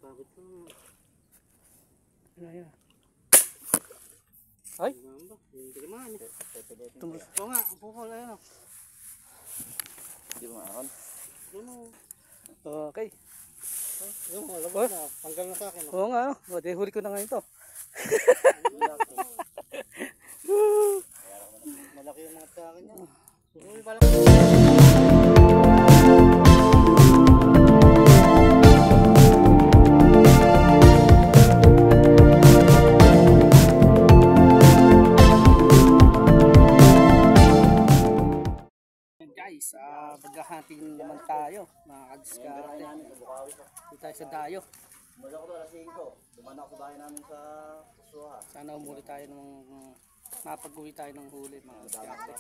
Pagod ko. Ayan. Ay! Hindi naman. Tumus. Oo nga, ang pukol ayun. Hindi mo maakon. Okay. Yung mga labas na, tanggal na sa akin. Oo nga, no? O, di huli ko na ngayon to. Malaki yung mga sa akin yan. Uy, malaki. Guys, maghahanting naman tayo, mga kadiskarte. Dito tayo sa dayo. Umaga ko to, alas 5. Dumaan ako sa bahay namin sa Suha. Sana umuli tayo mapag-uwi tayo ng huli, mga kadiskarte.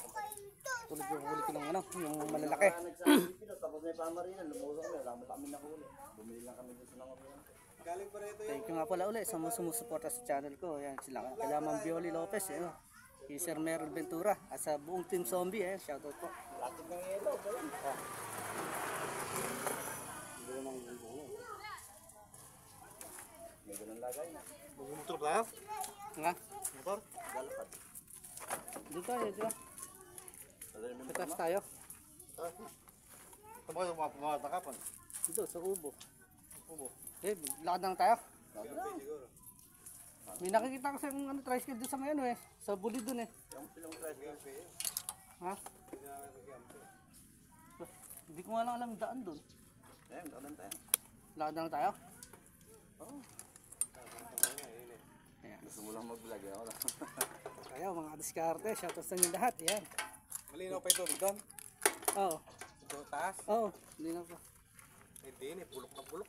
Tulad yung huli ko ng yung malalaki. Tapos may pamarinan, lumusong kami. Wala mo kami nakuli. Bumili lang kami dito sa nangabuyan. Thank you nga pala ulit sa mga sumusuporta sa channel ko. Ayan sila, Kalamang Bioli Lopez, si Sir Merl Ventura, at sa buong Team Zombie, shoutout po. Laking ng ilo. May ganun lagay na. Bumumotor tayo? Nga? Motor? Galapad. Dito tayo, dito. Sa taas tayo. Saan ba kayo pumatakapan? Dito, sa ubo. Lakad lang tayo. May nakikita ko sa tricycle doon sa may sa buli doon Yung tricycle. Ha? Hindi ko nga lang alam daan doon. Ayun, daan tayo. Lakad lang tayo? Oo. Ayan. Gusto mo lang mag-vlog ako lang. Kaya mga diskarte, shoutout sa inyo lahat. Yan. Malinaw pa ito doon? Oo. Ito taas? Oo, hindi na pa. Hindi, bulok na bulok.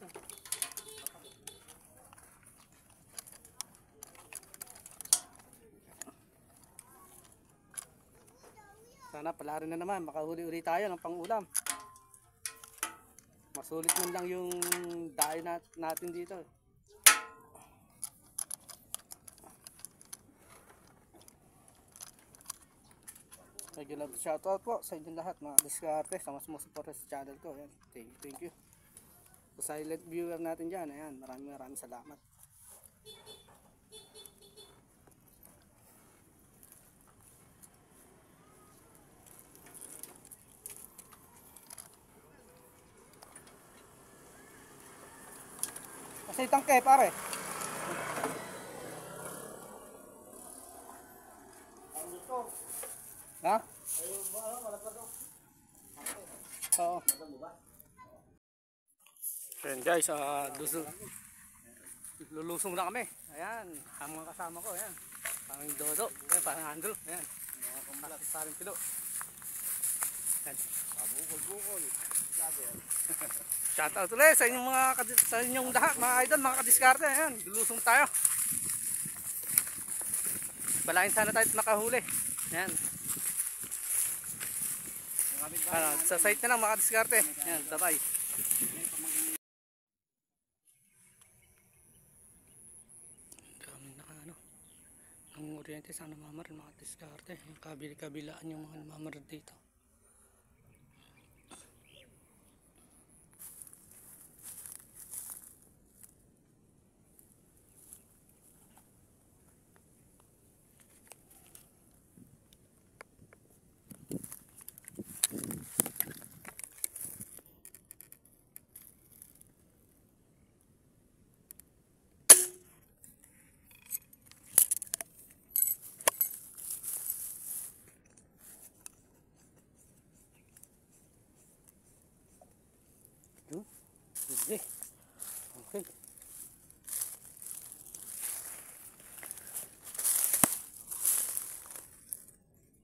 Sana pala rin na naman, makahuli-uli tayo ng pang-ulam. Masulit man lang yung dayo natin dito. Regular shoutout po sa inyo lahat, mga diskarte, sa mas sumusuporta sa channel ko. Ayan. Thank you. Sa silent viewer natin dyan, ayan, maraming salamat. Kasi tangke pare. Ha? Oo. Ayan guys, lulusong na kami. Ayan, ang mga kasama ko, ayan. Parang Dodo, ayan, parang Andrew, ayan. Parang Pilo. Ayan. Bukol. Shoutout ulit sa inyong sa inyong lahat, mga idol, mga kadiskarte. Ayan, lulusong tayo. Balahin sana tayo makahuli. Ayan. Sa site na lang mga kadiskarte. Ayan, bye-bye. Dami ang oriente sa namamar, mga kadiskarte. Yung kabili-kabilaan yung mga namamar dito. Okay. Okay.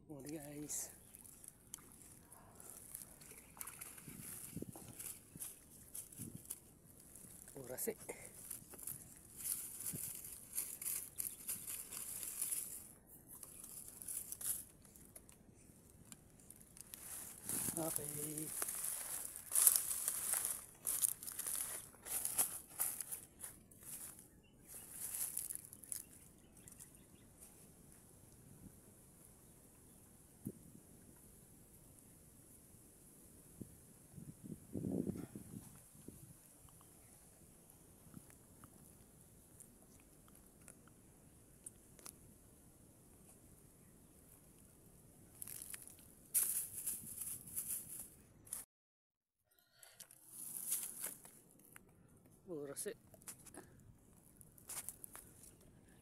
Well guys. Oras Okay. Oras eh.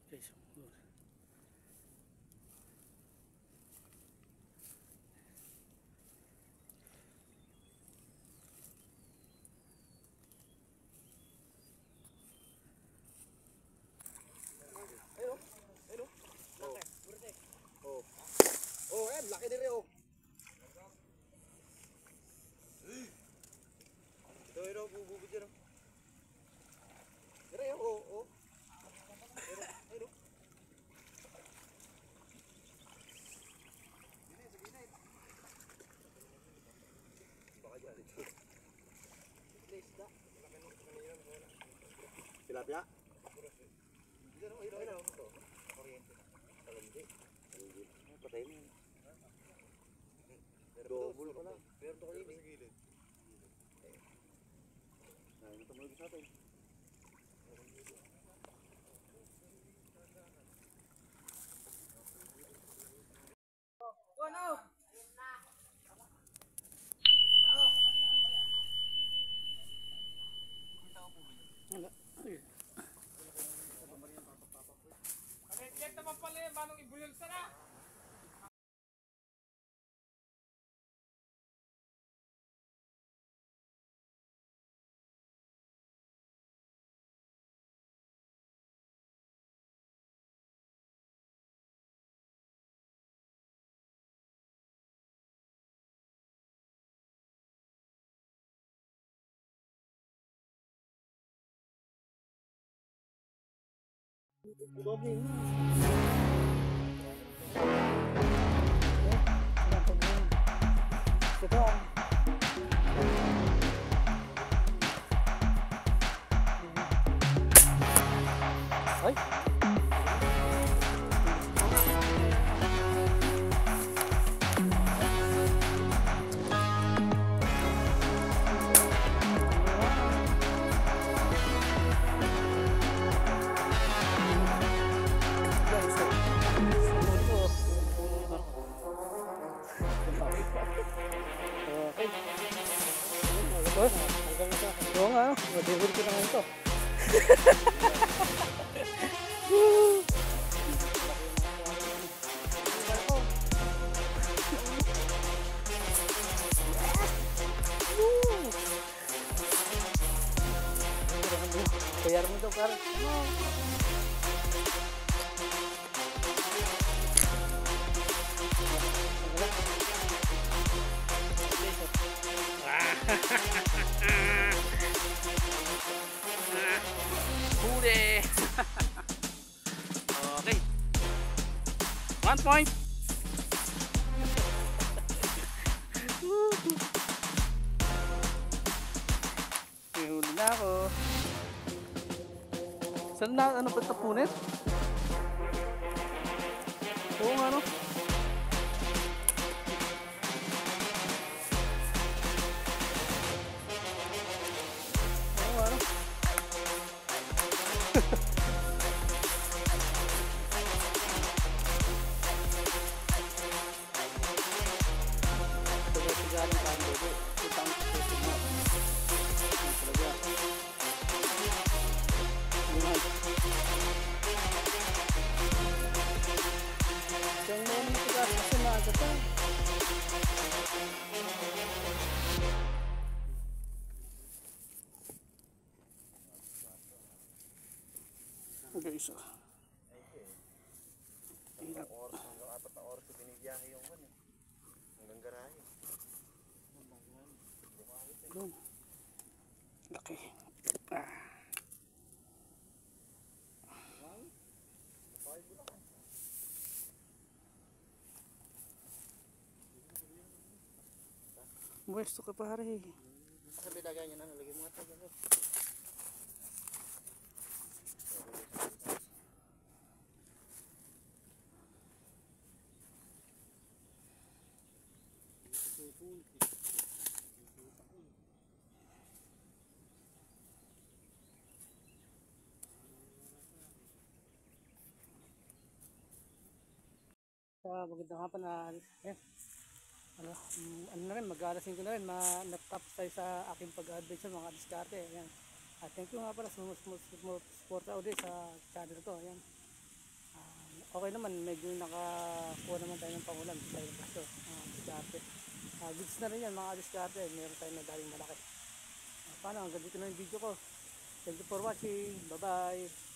Guys, oras. Oh, ayan, laki din rin oh. Ito, ito, bububid yan oh. Dire, oh, oh. Ito, ito. Baka dyan ito. Tilapia? Ito, ito, ito. Kuryente na. Kalandi. Patay mo yun. Double pala. Pero ito kanina sa gilid. Ngayon ito mulog sa atin. Wala. Ayun. Ito. Ay. Oo nga, madihuli ko naman ito. Bayar mo ito, Carl. Huli! Okay. 1 point. May huli na ako. Saan na, ano ba ito punit? Oo nga no. Oo nga no. Okay, so. Hanggang apat na oras ko binibiyahe yung kan eh. Hanggang garahe. Boom. Laki. Ah. Pwesto ka pare. Sabi daga niya na, nalagay mga taga. Magandang hapon na ano na rin, mag-aalasin ko na rin, natapos tayo sa aking pag-adventure mga diskarte. Ayan. At thank you nga pala sa support ulit sa channel ko. Ayan. Okay naman, medyo nakakuha naman tayo ng pangulam sa tayo ng pasto. Diskarte. Goods na rin yan mga diskarte. Meron tayo na daling malaki. Paano, hanggang dito na yung video ko. Thank you for watching. Bye bye.